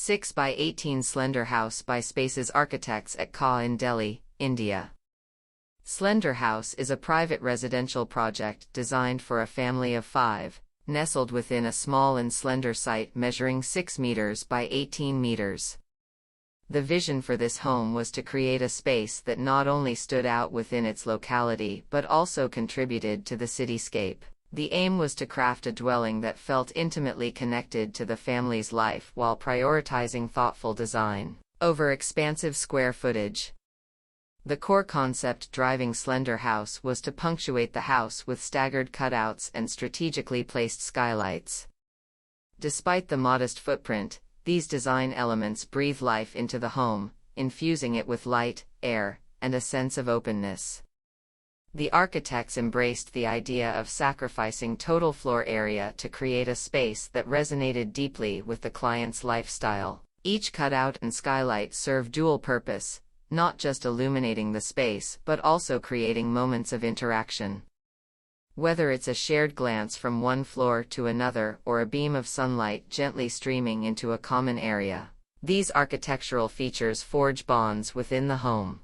6 by 18 Slender House by Spaces Architects at Ka in Delhi, India. Slender House is a private residential project designed for a family of 5, nestled within a small and slender site measuring 6 meters by 18 meters. The vision for this home was to create a space that not only stood out within its locality but also contributed to the cityscape. The aim was to craft a dwelling that felt intimately connected to the family's life while prioritizing thoughtful design over expansive square footage. The core concept driving Slender House was to punctuate the house with staggered cutouts and strategically placed skylights. Despite the modest footprint, these design elements breathe life into the home, infusing it with light, air, and a sense of openness. The architects embraced the idea of sacrificing total floor area to create a space that resonated deeply with the client's lifestyle. Each cutout and skylight serve dual purpose, not just illuminating the space but also creating moments of interaction. Whether it's a shared glance from one floor to another or a beam of sunlight gently streaming into a common area, these architectural features forge bonds within the home.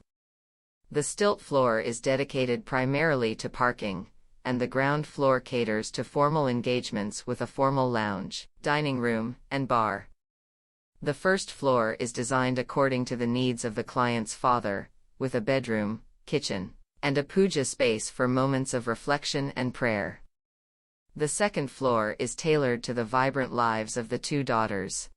The stilt floor is dedicated primarily to parking, and the ground floor caters to formal engagements with a formal lounge, dining room, and bar. The first floor is designed according to the needs of the client's father, with a bedroom, kitchen, and a puja space for moments of reflection and prayer. The second floor is tailored to the vibrant lives of the 2 daughters.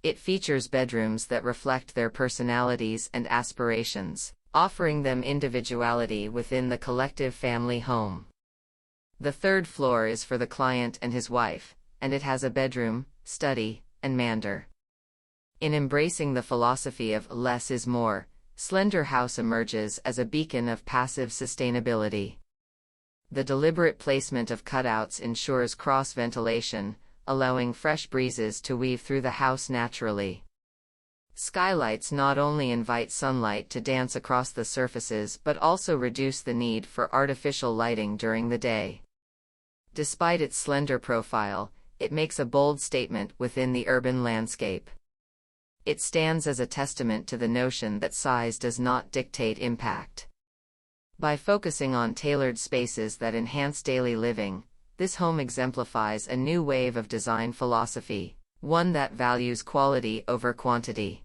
It features bedrooms that reflect their personalities and aspirations, offering them individuality within the collective family home. The third floor is for the client and his wife, and it has a bedroom, study, and mandir. In embracing the philosophy of less is more, Slender House emerges as a beacon of passive sustainability. The deliberate placement of cutouts ensures cross-ventilation, allowing fresh breezes to weave through the house naturally. Skylights not only invite sunlight to dance across the surfaces but also reduce the need for artificial lighting during the day. Despite its slender profile, it makes a bold statement within the urban landscape. It stands as a testament to the notion that size does not dictate impact. By focusing on tailored spaces that enhance daily living, this home exemplifies a new wave of design philosophy, one that values quality over quantity.